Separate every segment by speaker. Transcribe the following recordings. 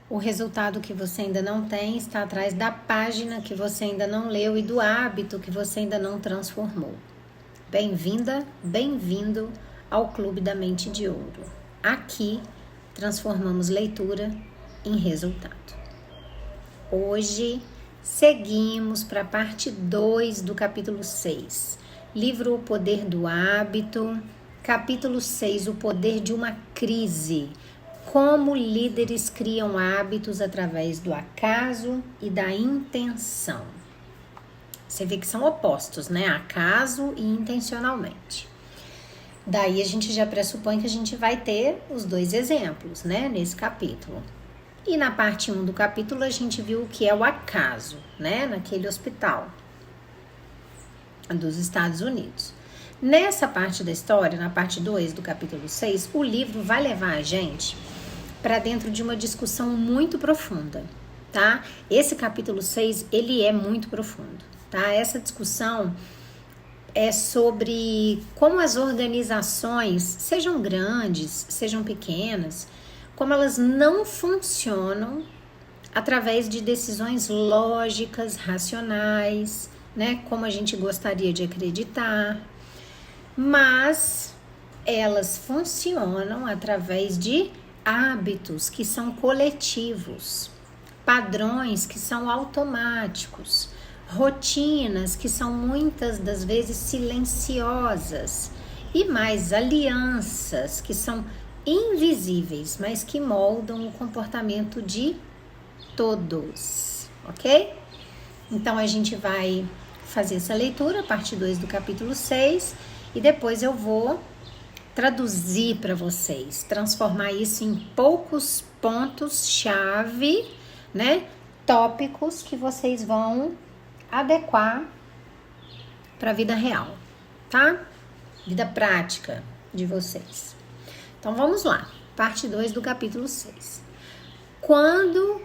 Speaker 1: O resultado que você ainda não tem está atrás da página que você ainda não leu e do hábito que você ainda não transformou. Bem-vinda, bem-vindo ao Clube da Mente de Ouro. Aqui transformamos leitura em resultado. Hoje seguimos para a parte 2 do capítulo 6. Livro O Poder do Hábito. Capítulo 6, O Poder de uma Crise. Como líderes criam hábitos através do acaso e da intenção. Você vê que são opostos, né? Acaso e intencionalmente. Daí a gente já pressupõe que a gente vai ter os dois exemplos, né? Nesse capítulo. E na parte 1 do capítulo a gente viu o que é o acaso, né? Naquele hospital dos Estados Unidos. Nessa parte da história, na parte 2 do capítulo 6, o livro vai levar a gente para dentro de uma discussão muito profunda, tá? Esse capítulo 6, ele é muito profundo, tá? Essa discussão é sobre como as organizações, sejam grandes, sejam pequenas, como elas não funcionam através de decisões lógicas, racionais, né? Como a gente gostaria de acreditar, mas elas funcionam através de hábitos que são coletivos, padrões que são automáticos, rotinas que são muitas das vezes silenciosas e mais alianças que são invisíveis, mas que moldam o comportamento de todos, ok? Então a gente vai fazer essa leitura, parte 2 do capítulo 6, e depois eu vou traduzir para vocês, transformar isso em poucos pontos-chave, né? Tópicos que vocês vão adequar para a vida real, tá? Vida prática de vocês. Então vamos lá, parte 2 do capítulo 6. Quando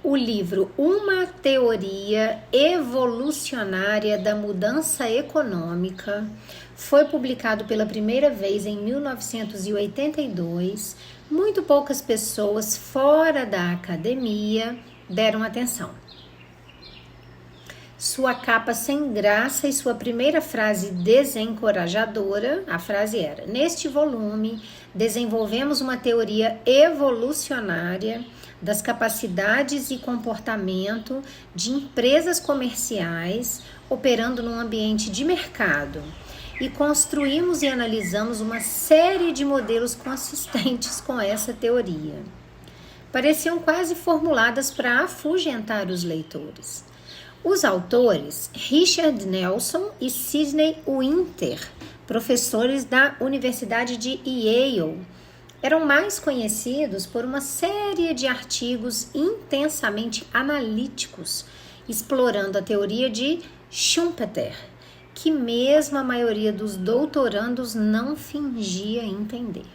Speaker 1: o livro Uma Teoria Evolucionária da Mudança Econômica foi publicado pela primeira vez em 1982, muito poucas pessoas fora da academia deram atenção. Sua capa sem graça e sua primeira frase desencorajadora, a frase era: neste volume, desenvolvemos uma teoria evolucionária das capacidades e comportamento de empresas comerciais operando num ambiente de mercado e construímos e analisamos uma série de modelos consistentes com essa teoria. Pareciam quase formuladas para afugentar os leitores. Os autores, Richard Nelson e Sidney Winter, professores da Universidade de Yale, eram mais conhecidos por uma série de artigos intensamente analíticos, explorando a teoria de Schumpeter, que mesmo a maioria dos doutorandos não fingia entender.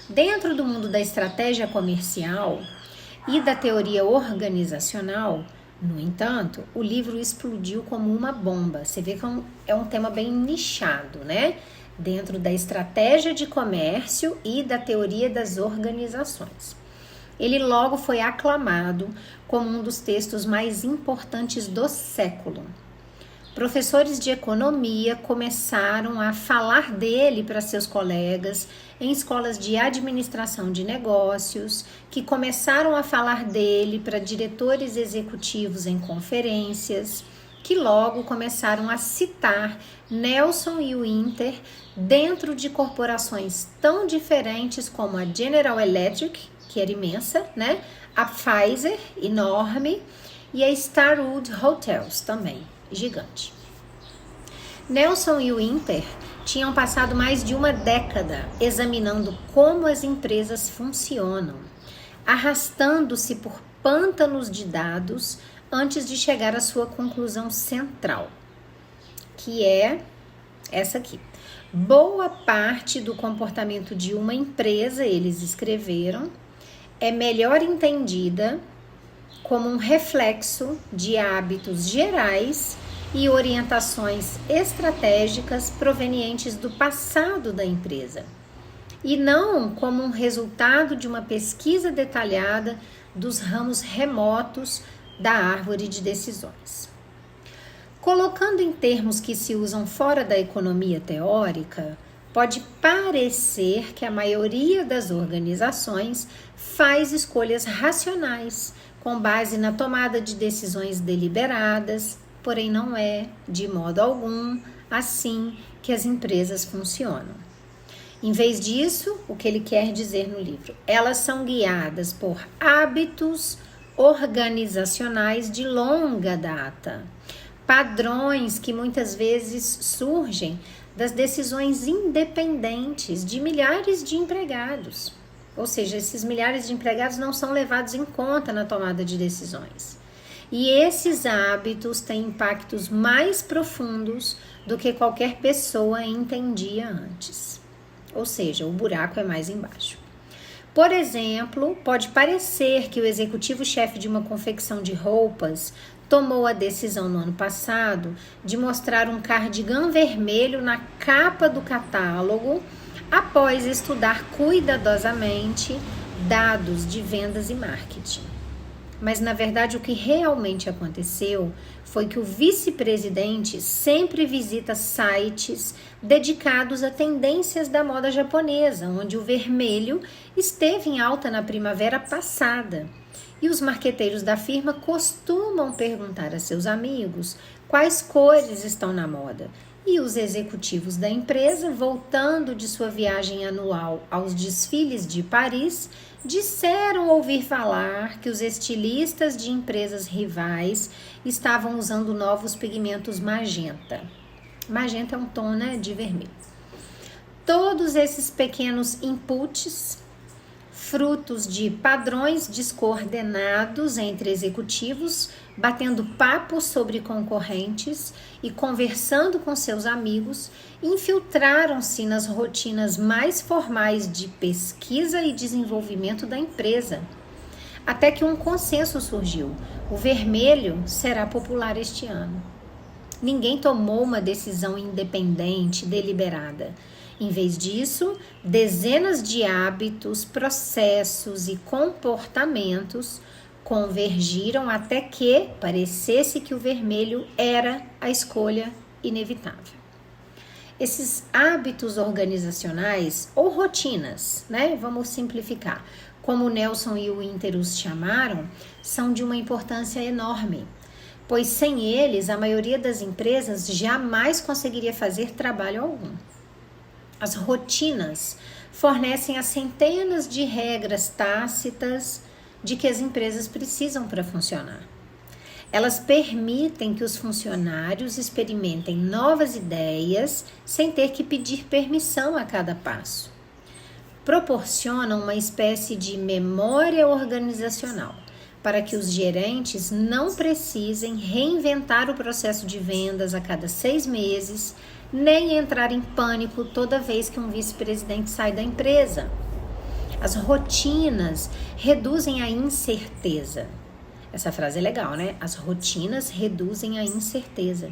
Speaker 1: Dentro do mundo da estratégia comercial e da teoria organizacional, no entanto, o livro explodiu como uma bomba. Você vê que é um tema bem nichado, né? Dentro da estratégia de comércio e da teoria das organizações. Ele logo foi aclamado como um dos textos mais importantes do século. Professores de economia começaram a falar dele para seus colegas em escolas de administração de negócios, que começaram a falar dele para diretores executivos em conferências, que logo começaram a citar Nelson e Winter dentro de corporações tão diferentes como a General Electric, que era imensa, né? A Pfizer, enorme, e a Starwood Hotels, também gigante. Nelson e Winter tinham passado mais de uma década examinando como as empresas funcionam, arrastando-se por pântanos de dados antes de chegar à sua conclusão central, que é essa aqui. Boa parte do comportamento de uma empresa, eles escreveram, é melhor entendida como um reflexo de hábitos gerais e orientações estratégicas provenientes do passado da empresa, e não como um resultado de uma pesquisa detalhada dos ramos remotos da árvore de decisões. Colocando em termos que se usam fora da economia teórica, pode parecer que a maioria das organizações faz escolhas racionais, com base na tomada de decisões deliberadas, porém não é, de modo algum, assim que as empresas funcionam. Em vez disso, o que ele quer dizer no livro? Elas são guiadas por hábitos organizacionais de longa data, padrões que muitas vezes surgem das decisões independentes de milhares de empregados. Ou seja, esses milhares de empregados não são levados em conta na tomada de decisões. E esses hábitos têm impactos mais profundos do que qualquer pessoa entendia antes. Ou seja, o buraco é mais embaixo. Por exemplo, pode parecer que o executivo-chefe de uma confecção de roupas tomou a decisão no ano passado de mostrar um cardigan vermelho na capa do catálogo após estudar cuidadosamente dados de vendas e marketing. Mas, na verdade, o que realmente aconteceu foi que o vice-presidente sempre visita sites dedicados a tendências da moda japonesa, onde o vermelho esteve em alta na primavera passada. E os marqueteiros da firma costumam perguntar a seus amigos quais cores estão na moda. E os executivos da empresa, voltando de sua viagem anual aos desfiles de Paris, disseram ouvir falar que os estilistas de empresas rivais estavam usando novos pigmentos magenta. Magenta é um tom, né, de vermelho. Todos esses pequenos inputs, frutos de padrões descoordenados entre executivos, batendo papo sobre concorrentes e conversando com seus amigos, infiltraram-se nas rotinas mais formais de pesquisa e desenvolvimento da empresa. Até que um consenso surgiu: o vermelho será popular este ano. Ninguém tomou uma decisão independente, deliberada. Em vez disso, dezenas de hábitos, processos e comportamentos convergiram até que parecesse que o vermelho era a escolha inevitável. Esses hábitos organizacionais ou rotinas, né? Vamos simplificar, como o Nelson e o Winter os chamaram, são de uma importância enorme, pois sem eles a maioria das empresas jamais conseguiria fazer trabalho algum. As rotinas fornecem as centenas de regras tácitas de que as empresas precisam para funcionar. Elas permitem que os funcionários experimentem novas ideias sem ter que pedir permissão a cada passo. Proporcionam uma espécie de memória organizacional para que os gerentes não precisem reinventar o processo de vendas a cada 6 meses, nem entrar em pânico toda vez que um vice-presidente sai da empresa. As rotinas reduzem a incerteza. Essa frase é legal, né? As rotinas reduzem a incerteza.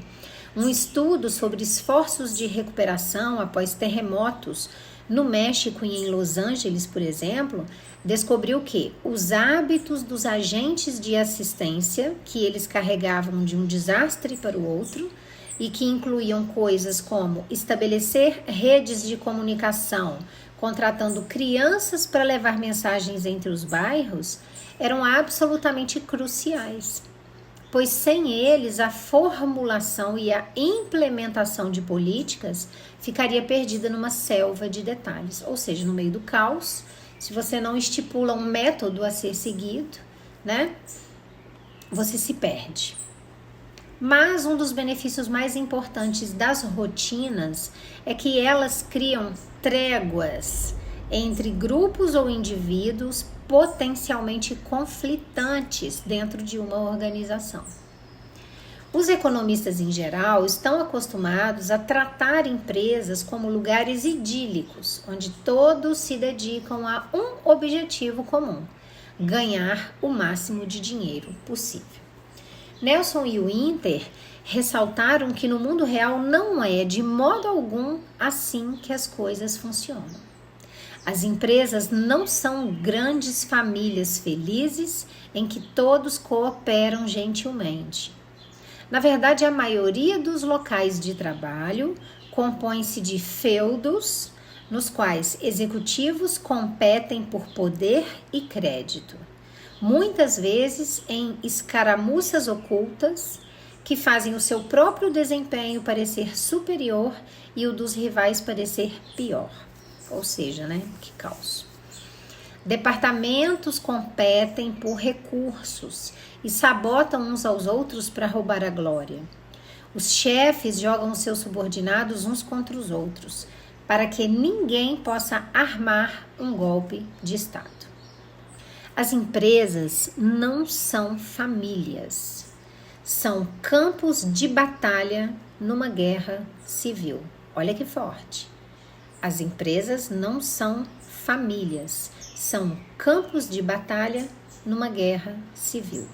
Speaker 1: Um estudo sobre esforços de recuperação após terremotos no México e em Los Angeles, por exemplo, descobriu que os hábitos dos agentes de assistência que eles carregavam de um desastre para o outro e que incluíam coisas como estabelecer redes de comunicação, contratando crianças para levar mensagens entre os bairros, eram absolutamente cruciais, pois sem eles a formulação e a implementação de políticas ficaria perdida numa selva de detalhes, ou seja, no meio do caos. Se você não estipula um método a ser seguido, né, você se perde. Mas um dos benefícios mais importantes das rotinas é que elas criam tréguas entre grupos ou indivíduos potencialmente conflitantes dentro de uma organização. Os economistas em geral estão acostumados a tratar empresas como lugares idílicos, onde todos se dedicam a um objetivo comum: ganhar o máximo de dinheiro possível. Nelson e Winter ressaltaram que no mundo real não é de modo algum assim que as coisas funcionam. As empresas não são grandes famílias felizes em que todos cooperam gentilmente. Na verdade, a maioria dos locais de trabalho compõe-se de feudos, nos quais executivos competem por poder e crédito, muitas vezes em escaramuças ocultas que fazem o seu próprio desempenho parecer superior e o dos rivais parecer pior. Ou seja, que caos. Departamentos competem por recursos e sabotam uns aos outros para roubar a glória. Os chefes jogam seus subordinados uns contra os outros, para que ninguém possa armar um golpe de Estado. As empresas não são famílias, são campos de batalha numa guerra civil. Olha que forte. As empresas não são famílias, são campos de batalha numa guerra civil.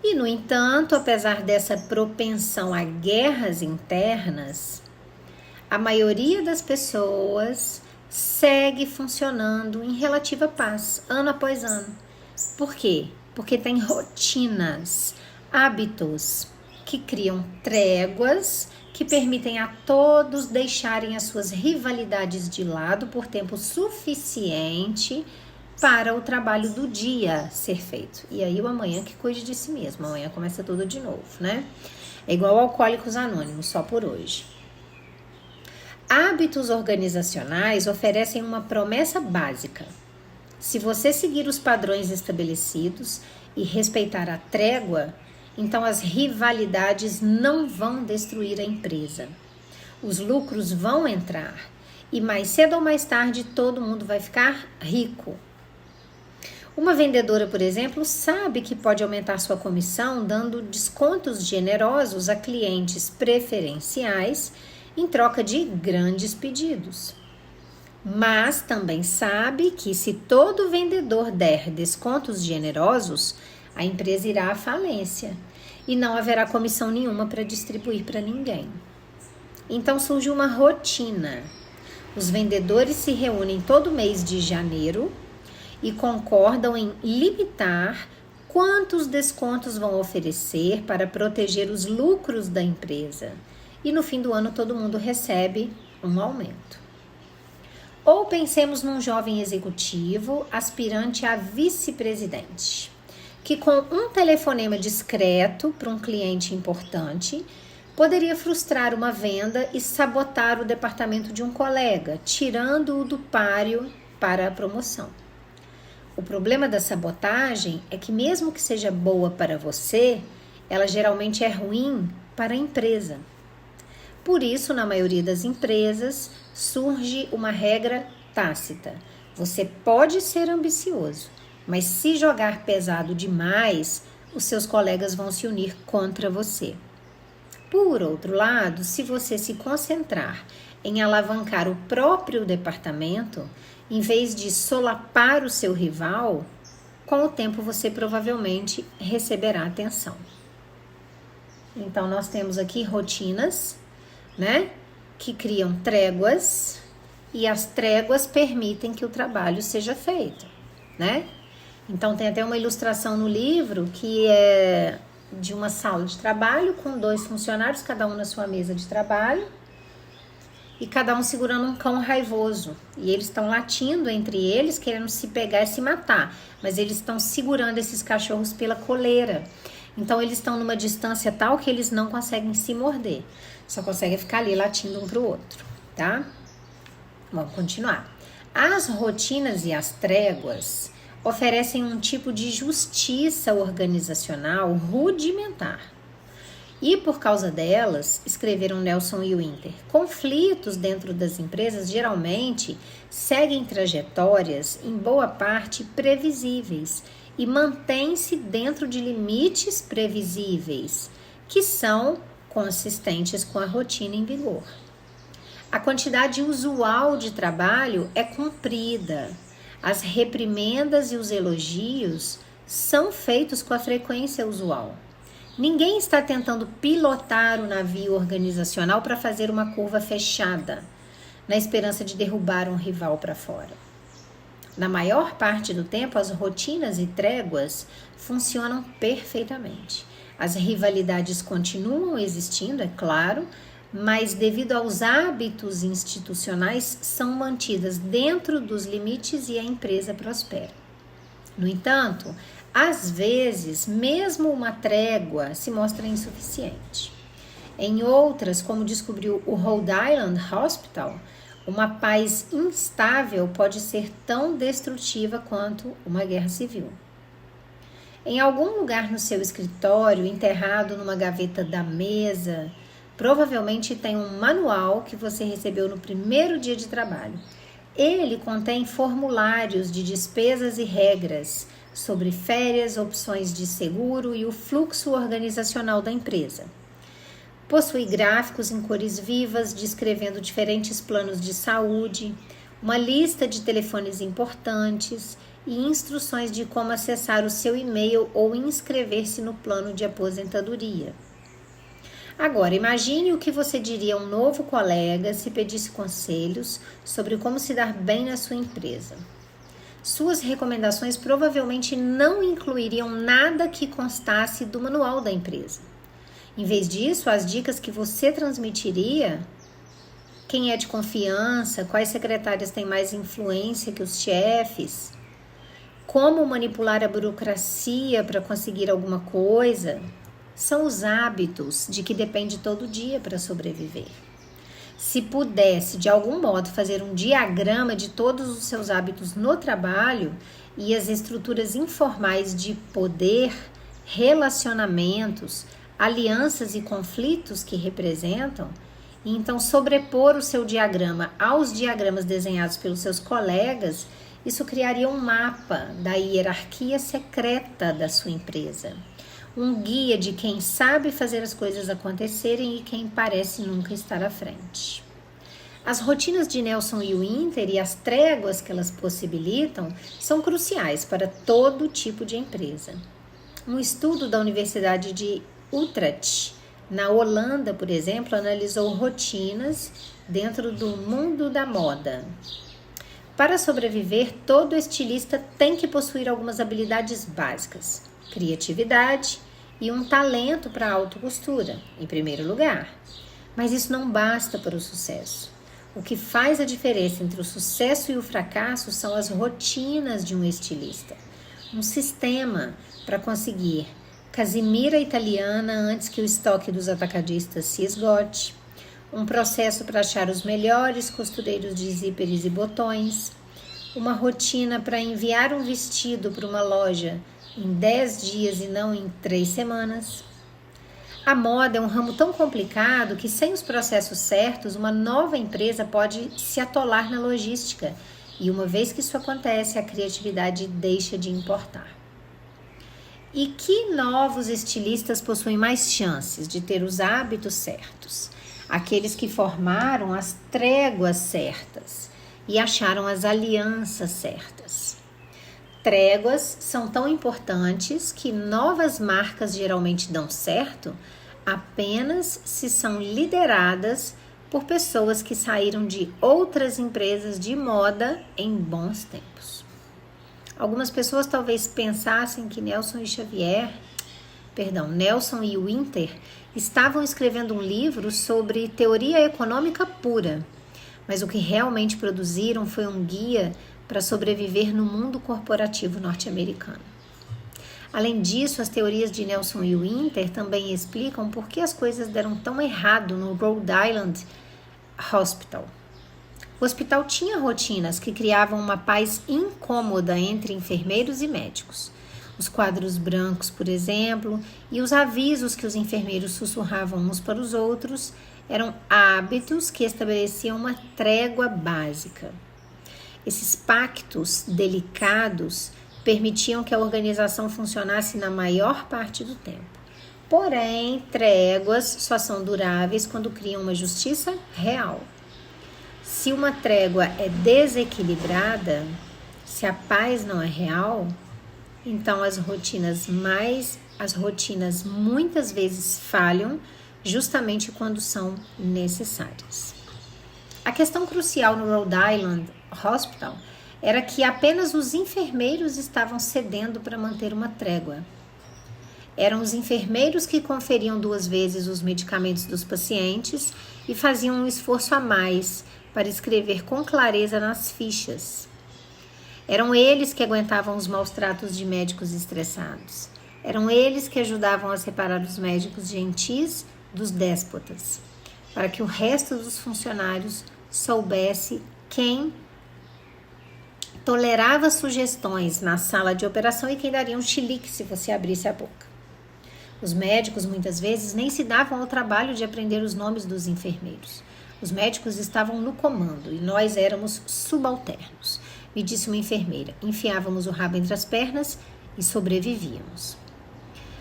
Speaker 1: E, no entanto, apesar dessa propensão a guerras internas, a maioria das pessoas segue funcionando em relativa paz, ano após ano. Por quê? Porque tem rotinas, hábitos que criam tréguas, que permitem a todos deixarem as suas rivalidades de lado por tempo suficiente para o trabalho do dia ser feito. E aí o amanhã que cuide de si mesmo, amanhã começa tudo de novo, É igual Alcoólicos Anônimos, só por hoje. Hábitos organizacionais oferecem uma promessa básica. Se você seguir os padrões estabelecidos e respeitar a trégua, então as rivalidades não vão destruir a empresa. Os lucros vão entrar e mais cedo ou mais tarde todo mundo vai ficar rico. Uma vendedora, por exemplo, sabe que pode aumentar sua comissão dando descontos generosos a clientes preferenciais em troca de grandes pedidos. Mas também sabe que se todo vendedor der descontos generosos, a empresa irá à falência e não haverá comissão nenhuma para distribuir para ninguém. Então surge uma rotina. Os vendedores se reúnem todo mês de janeiro e concordam em limitar quantos descontos vão oferecer para proteger os lucros da empresa. E no fim do ano todo mundo recebe um aumento. Ou pensemos num jovem executivo aspirante a vice-presidente, que com um telefonema discreto para um cliente importante, poderia frustrar uma venda e sabotar o departamento de um colega, tirando-o do páreo para a promoção. O problema da sabotagem é que mesmo que seja boa para você, ela geralmente é ruim para a empresa. Por isso, na maioria das empresas, surge uma regra tácita. Você pode ser ambicioso, mas se jogar pesado demais, os seus colegas vão se unir contra você. Por outro lado, se você se concentrar em alavancar o próprio departamento, em vez de solapar o seu rival, com o tempo você provavelmente receberá atenção. Então, nós temos aqui rotinas, que criam tréguas, e as tréguas permitem que o trabalho seja feito, Então, tem até uma ilustração no livro que é de uma sala de trabalho com 2 funcionários, cada um na sua mesa de trabalho, e cada um segurando um cão raivoso. E eles estão latindo entre eles, querendo se pegar e se matar, mas eles estão segurando esses cachorros pela coleira. Então, eles estão numa distância tal que eles não conseguem se morder, só conseguem ficar ali latindo um para o outro, tá? Vamos continuar. As rotinas e as tréguas oferecem um tipo de justiça organizacional rudimentar. E por causa delas, escreveram Nelson e Winter, conflitos dentro das empresas geralmente seguem trajetórias, em boa parte, previsíveis e mantêm-se dentro de limites previsíveis, que são consistentes com a rotina em vigor. A quantidade usual de trabalho é cumprida. As reprimendas e os elogios são feitos com a frequência usual. Ninguém está tentando pilotar o navio organizacional para fazer uma curva fechada. na esperança de derrubar um rival para fora. Na maior parte do tempo, as rotinas e tréguas funcionam perfeitamente. As rivalidades continuam existindo, é claro, mas devido aos hábitos institucionais, são mantidas dentro dos limites e a empresa prospera. No entanto, às vezes, mesmo uma trégua se mostra insuficiente. Em outras, como descobriu o Rhode Island Hospital, uma paz instável pode ser tão destrutiva quanto uma guerra civil. Em algum lugar no seu escritório, enterrado numa gaveta da mesa, provavelmente tem um manual que você recebeu no primeiro dia de trabalho. Ele contém formulários de despesas e regras sobre férias, opções de seguro e o fluxo organizacional da empresa. Possui gráficos em cores vivas descrevendo diferentes planos de saúde, uma lista de telefones importantes e instruções de como acessar o seu e-mail ou inscrever-se no plano de aposentadoria. Agora, imagine o que você diria a um novo colega se pedisse conselhos sobre como se dar bem na sua empresa. Suas recomendações provavelmente não incluiriam nada que constasse do manual da empresa. Em vez disso, as dicas que você transmitiria, quem é de confiança, quais secretárias têm mais influência que os chefes, como manipular a burocracia para conseguir alguma coisa, são os hábitos de que depende todo dia para sobreviver. Se pudesse, de algum modo, fazer um diagrama de todos os seus hábitos no trabalho e as estruturas informais de poder, relacionamentos, alianças e conflitos que representam, e então sobrepor o seu diagrama aos diagramas desenhados pelos seus colegas, isso criaria um mapa da hierarquia secreta da sua empresa. Um guia de quem sabe fazer as coisas acontecerem e quem parece nunca estar à frente. As rotinas de Nelson e Winter e as tréguas que elas possibilitam são cruciais para todo tipo de empresa. Um estudo da Universidade de Utrecht, na Holanda, por exemplo, analisou rotinas dentro do mundo da moda. Para sobreviver, todo estilista tem que possuir algumas habilidades básicas: criatividade e um talento para a alta costura, em primeiro lugar. Mas isso não basta para o sucesso. O que faz a diferença entre o sucesso e o fracasso são as rotinas de um estilista. Um sistema para conseguir casimira italiana antes que o estoque dos atacadistas se esgote, um processo para achar os melhores costureiros de zíperes e botões, uma rotina para enviar um vestido para uma loja em 10 dias e não em 3 semanas. A moda é um ramo tão complicado que, sem os processos certos, uma nova empresa pode se atolar na logística, e uma vez que isso acontece, a criatividade deixa de importar. E que novos estilistas possuem mais chances de ter os hábitos certos? Aqueles que formaram as tréguas certas e acharam as alianças certas. Tréguas são tão importantes que novas marcas geralmente dão certo apenas se são lideradas por pessoas que saíram de outras empresas de moda em bons tempos. Algumas pessoas talvez pensassem que Nelson e Winter estavam escrevendo um livro sobre teoria econômica pura, mas o que realmente produziram foi um guia para sobreviver no mundo corporativo norte-americano. Além disso, as teorias de Nelson e Winter também explicam por que as coisas deram tão errado no Rhode Island Hospital. O hospital tinha rotinas que criavam uma paz incômoda entre enfermeiros e médicos. Os quadros brancos, por exemplo, e os avisos que os enfermeiros sussurravam uns para os outros eram hábitos que estabeleciam uma trégua básica. Esses pactos delicados permitiam que a organização funcionasse na maior parte do tempo. Porém, tréguas só são duráveis quando criam uma justiça real. Se uma trégua é desequilibrada, se a paz não é real, então as rotinas muitas vezes falham justamente quando são necessárias. A questão crucial no Rhode Island Hospital era que apenas os enfermeiros estavam cedendo para manter uma trégua. Eram os enfermeiros que conferiam 2 vezes os medicamentos dos pacientes e faziam um esforço a mais para escrever com clareza nas fichas. Eram eles que aguentavam os maus tratos de médicos estressados. Eram eles que ajudavam a separar os médicos gentis dos déspotas, para que o resto dos funcionários soubesse quem tolerava sugestões na sala de operação e quem daria um chilique se você abrisse a boca. Os médicos, muitas vezes, nem se davam ao trabalho de aprender os nomes dos enfermeiros. Os médicos estavam no comando e nós éramos subalternos. Me disse uma enfermeira, enfiávamos o rabo entre as pernas e sobrevivíamos.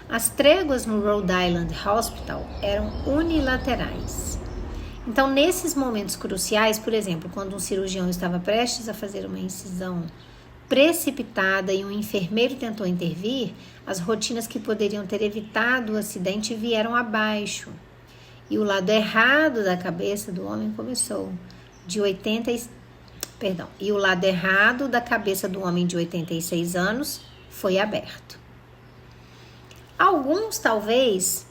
Speaker 1: As tréguas no Rhode Island Hospital eram unilaterais. Então, nesses momentos cruciais, por exemplo, quando um cirurgião estava prestes a fazer uma incisão precipitada e um enfermeiro tentou intervir, as rotinas que poderiam ter evitado o acidente vieram abaixo. E o lado errado da cabeça do homem começou e o lado errado da cabeça do homem de 86 anos foi aberto. Alguns, talvez,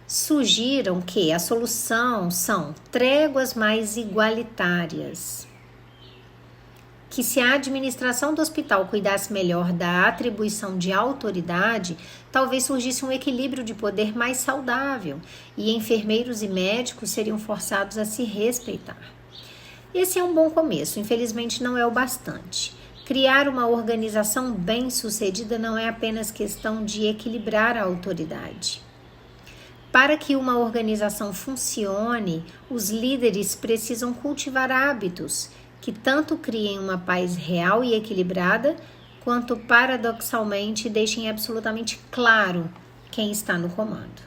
Speaker 1: sugiram que a solução são tréguas mais igualitárias. Que se a administração do hospital cuidasse melhor da atribuição de autoridade, talvez surgisse um equilíbrio de poder mais saudável e enfermeiros e médicos seriam forçados a se respeitar. Esse é um bom começo, infelizmente não é o bastante. Criar uma organização bem-sucedida não é apenas questão de equilibrar a autoridade. Para que uma organização funcione, os líderes precisam cultivar hábitos que tanto criem uma paz real e equilibrada, quanto paradoxalmente deixem absolutamente claro quem está no comando.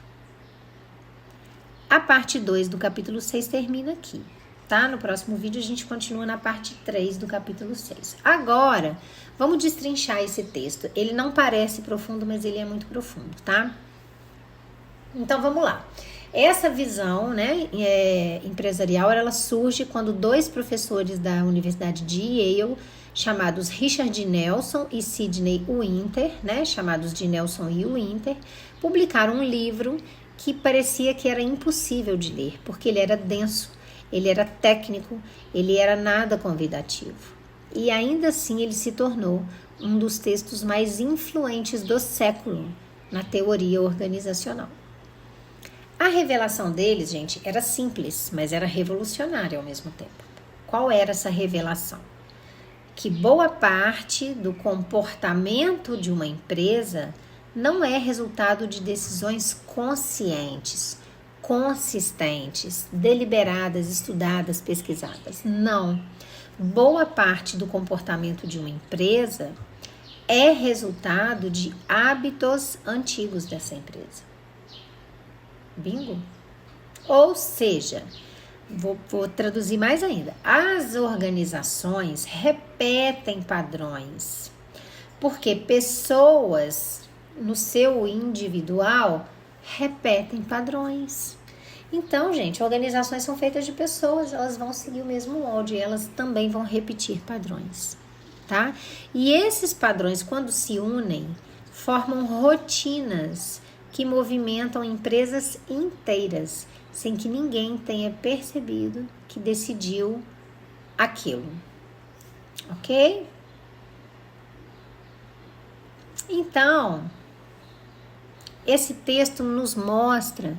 Speaker 1: A parte 2 do capítulo 6 termina aqui, tá? No próximo vídeo a gente continua na parte 3 do capítulo 6. Agora, vamos destrinchar esse texto. Ele não parece profundo, mas ele é muito profundo, tá? Então, vamos lá. Essa visão, né, empresarial, ela surge quando 2 professores da Universidade de Yale, chamados Richard Nelson e Sidney Winter, né, chamados de Nelson e Winter, publicaram um livro que parecia que era impossível de ler, porque ele era denso, ele era técnico, ele era nada convidativo. E ainda assim ele se tornou um dos textos mais influentes do século na teoria organizacional. A revelação deles, gente, era simples, mas era revolucionária ao mesmo tempo. Qual era essa revelação? Que boa parte do comportamento de uma empresa não é resultado de decisões conscientes, consistentes, deliberadas, estudadas, pesquisadas. Não. Boa parte do comportamento de uma empresa é resultado de hábitos antigos dessa empresa. Bingo? Ou seja, vou traduzir mais ainda. As organizações repetem padrões, porque pessoas no seu individual repetem padrões. Então, gente, organizações são feitas de pessoas, elas vão seguir o mesmo molde, elas também vão repetir padrões, tá? E esses padrões, quando se unem, formam rotinas que movimentam empresas inteiras, sem que ninguém tenha percebido que decidiu aquilo. Ok? Então, esse texto nos mostra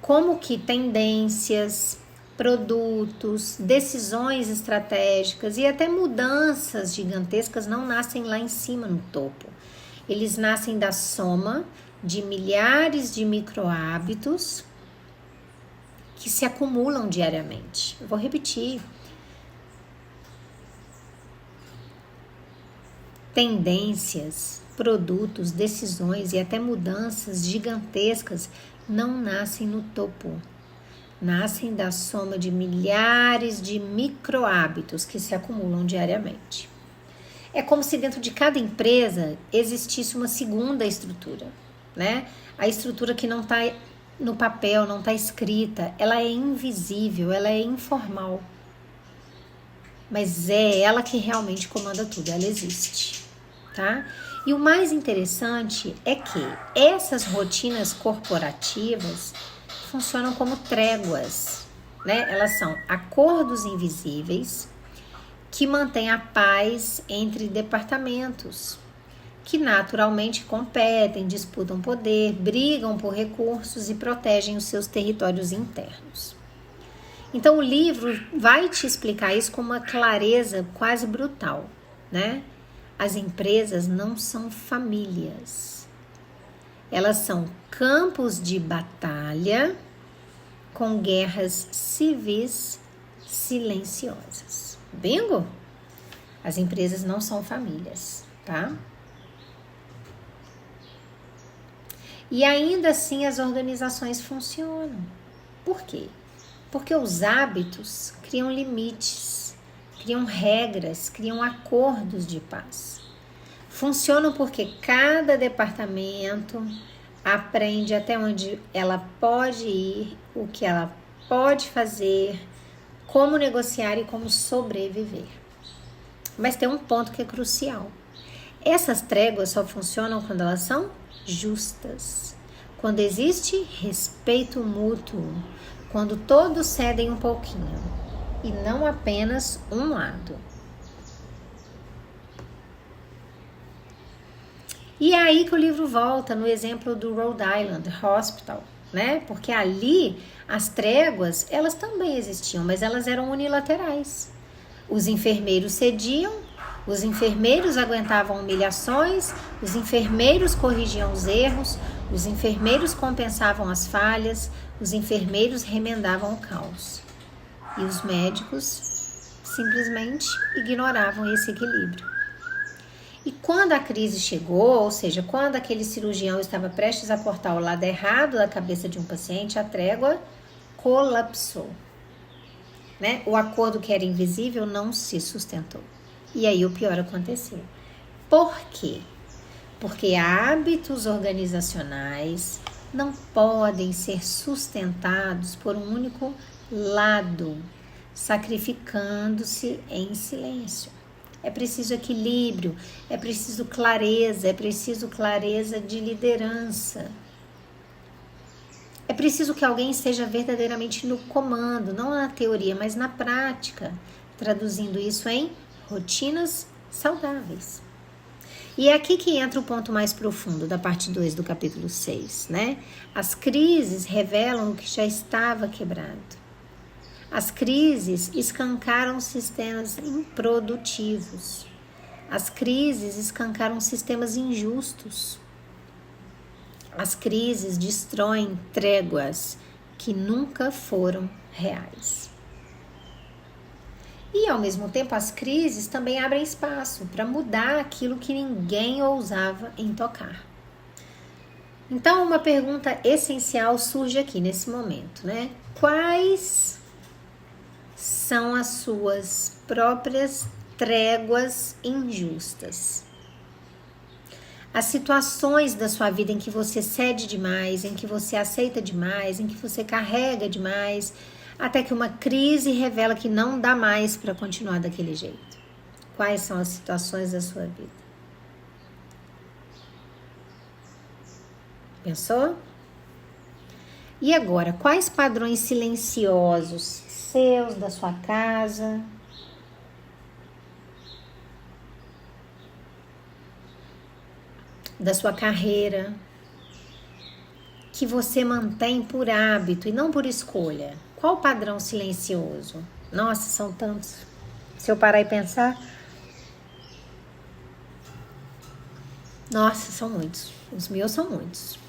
Speaker 1: como que tendências, produtos, decisões estratégicas e até mudanças gigantescas não nascem lá em cima no topo. Eles nascem da soma de milhares de micro-hábitos que se acumulam diariamente. Eu vou repetir. Tendências, produtos, decisões e até mudanças gigantescas não nascem no topo. Nascem da soma de milhares de micro-hábitos que se acumulam diariamente. É como se dentro de cada empresa existisse uma segunda estrutura, né? A estrutura que não está no papel, não está escrita, ela é invisível, ela é informal. mas é ela que realmente comanda tudo, ela existe, tá? E o mais interessante é que essas rotinas corporativas funcionam como tréguas, né? Elas são acordos invisíveis que mantêm a paz entre departamentos, que naturalmente competem, disputam poder, brigam por recursos e protegem os seus territórios internos. Então o livro vai te explicar isso com uma clareza quase brutal, né? As empresas não são famílias. Elas são campos de batalha com guerras civis silenciosas. Bingo? As empresas não são famílias, tá? E ainda assim as organizações funcionam. Por quê? Porque os hábitos criam limites, criam regras, criam acordos de paz. Funcionam porque cada departamento aprende até onde ela pode ir, o que ela pode fazer, como negociar e como sobreviver. Mas tem um ponto que é crucial. Essas tréguas só funcionam quando elas são justas, quando existe respeito mútuo, quando todos cedem um pouquinho e não apenas um lado. E é aí que o livro volta no exemplo do Rhode Island Hospital, né? Porque ali as tréguas, elas também existiam, mas elas eram unilaterais. Os enfermeiros cediam, os enfermeiros aguentavam humilhações, os enfermeiros corrigiam os erros, os enfermeiros compensavam as falhas, os enfermeiros remendavam o caos. E os médicos simplesmente ignoravam esse equilíbrio. E quando a crise chegou, ou seja, quando aquele cirurgião estava prestes a cortar o lado errado da cabeça de um paciente, a trégua colapsou, né? O acordo que era invisível não se sustentou. E aí o pior aconteceu. Por quê? Porque hábitos organizacionais não podem ser sustentados por um único lado, sacrificando-se em silêncio. É preciso equilíbrio, é preciso clareza de liderança. É preciso que alguém esteja verdadeiramente no comando, não na teoria, mas na prática, traduzindo isso em rotinas saudáveis. E é aqui que entra o ponto mais profundo da parte 2 do capítulo 6, né? As crises revelam o que já estava quebrado. As crises escancaram sistemas improdutivos. As crises escancaram sistemas injustos. As crises destroem tréguas que nunca foram reais. E, ao mesmo tempo, as crises também abrem espaço para mudar aquilo que ninguém ousava em tocar. Então, uma pergunta essencial surge aqui nesse momento, né? Quais são as suas próprias tréguas injustas? As situações da sua vida em que você cede demais, em que você aceita demais, em que você carrega demais, até que uma crise revela que não dá mais para continuar daquele jeito. Quais são as situações da sua vida? Pensou? E agora, quais padrões silenciosos seus, da sua casa, da sua carreira, que você mantém por hábito e não por escolha? Qual padrão silencioso? Nossa, são tantos. Se eu parar e pensar, nossa, são muitos. Os meus são muitos,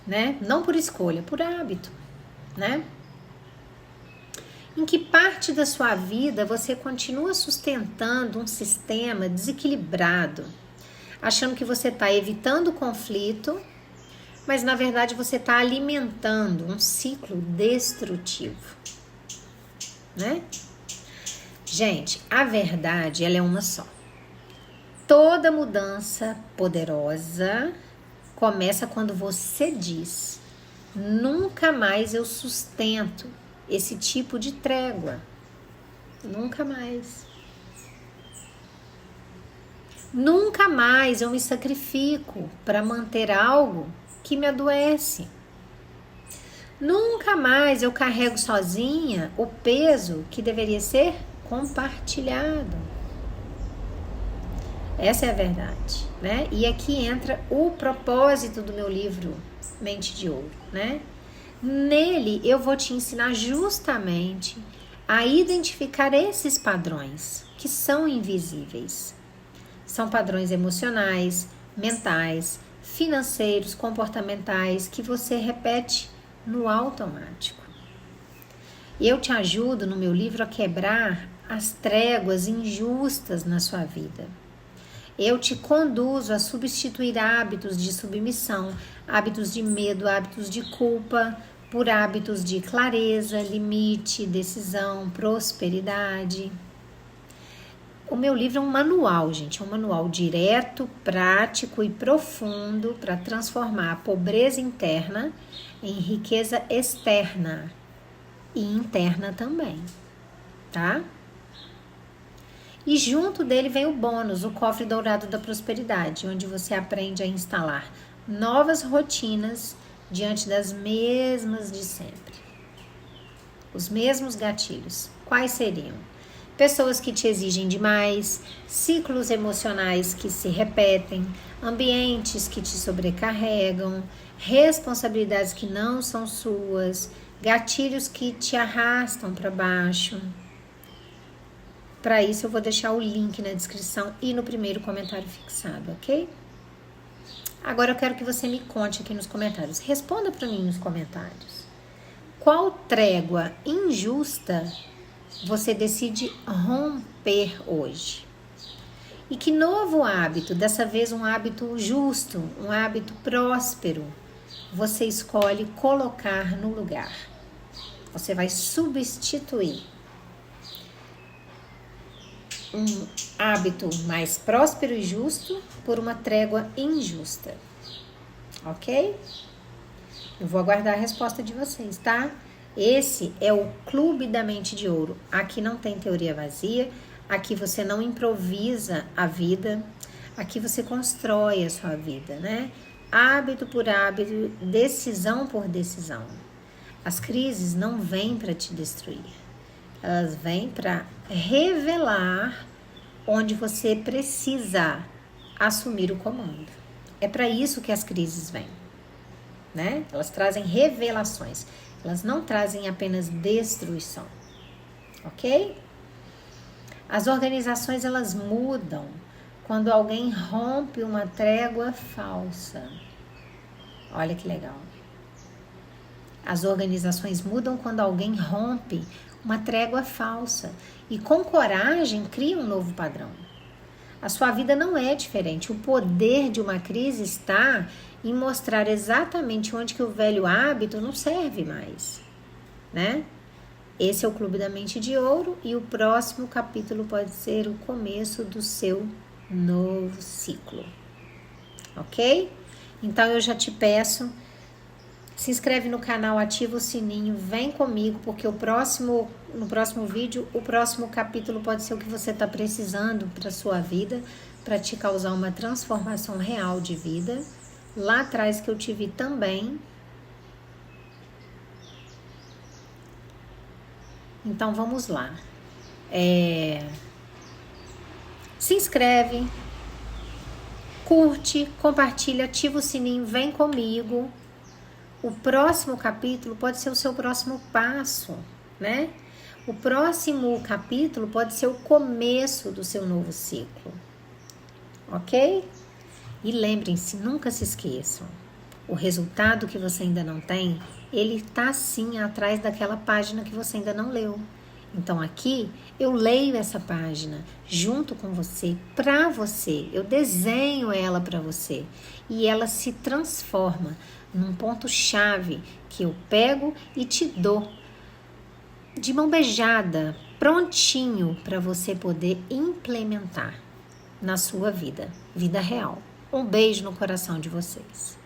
Speaker 1: né? Não por escolha, por hábito, né? Em que parte da sua vida você continua sustentando um sistema desequilibrado, achando que você está evitando conflito, mas na verdade você está alimentando um ciclo destrutivo, né? Gente, a verdade, ela é uma só. Toda mudança poderosa começa quando você diz: nunca mais eu sustento esse tipo de trégua. Nunca mais. Nunca mais eu me sacrifico para manter algo que me adoece. Nunca mais eu carrego sozinha o peso que deveria ser compartilhado. Essa é a verdade, né? E aqui entra o propósito do meu livro Mente de Ouro, né? Nele eu vou te ensinar justamente a identificar esses padrões que são invisíveis. São padrões emocionais, mentais, financeiros, comportamentais que você repete no automático. Eu te ajudo no meu livro a quebrar as tréguas injustas na sua vida. Eu te conduzo a substituir hábitos de submissão, hábitos de medo, hábitos de culpa, por hábitos de clareza, limite, decisão, prosperidade. O meu livro é um manual, gente, é um manual direto, prático e profundo para transformar a pobreza interna em riqueza externa e interna também, tá? E junto dele vem o bônus, o cofre dourado da prosperidade, onde você aprende a instalar novas rotinas diante das mesmas de sempre. Os mesmos gatilhos. Quais seriam? Pessoas que te exigem demais, ciclos emocionais que se repetem, ambientes que te sobrecarregam, responsabilidades que não são suas, gatilhos que te arrastam para baixo. Para isso eu vou deixar o link na descrição e no primeiro comentário fixado, ok? Agora eu quero que você me conte aqui nos comentários. Responda para mim nos comentários. Qual trégua injusta você decide romper hoje? E que novo hábito, dessa vez um hábito justo, um hábito próspero, você escolhe colocar no lugar? Você vai substituir um hábito mais próspero e justo por uma trégua injusta, ok? Eu vou aguardar a resposta de vocês, tá? Esse é o Clube da Mente de Ouro. Aqui não tem teoria vazia, aqui você não improvisa a vida, aqui você constrói a sua vida, né? Hábito por hábito, decisão por decisão. As crises não vêm para te destruir, elas vêm para revelar onde você precisa assumir o comando. É para isso que as crises vêm, né? Elas trazem revelações, elas não trazem apenas destruição, ok? As organizações, elas mudam quando alguém rompe uma trégua falsa. Olha que legal. As organizações mudam quando alguém rompe uma trégua falsa e com coragem cria um novo padrão. A sua vida não é diferente. O poder de uma crise está em mostrar exatamente onde que o velho hábito não serve mais, né? Esse é o Clube da Mente de Ouro e o próximo capítulo pode ser o começo do seu novo ciclo, ok? Então eu já te peço, se inscreve no canal, ativa o sininho, vem comigo, porque no próximo vídeo, o próximo capítulo pode ser o que você está precisando para a sua vida, para te causar uma transformação real de vida. Lá atrás que eu tive também. Então vamos lá. Se inscreve, curte, compartilha, ativa o sininho, vem comigo. O próximo capítulo pode ser o seu próximo passo, né? O próximo capítulo pode ser o começo do seu novo ciclo, ok? E lembrem-se, nunca se esqueçam, o resultado que você ainda não tem, ele está sim atrás daquela página que você ainda não leu. Então aqui eu leio essa página junto com você, para você, eu desenho ela para você e ela se transforma num ponto-chave que eu pego e te dou de mão beijada, prontinho para você poder implementar na sua vida real. Um beijo no coração de vocês.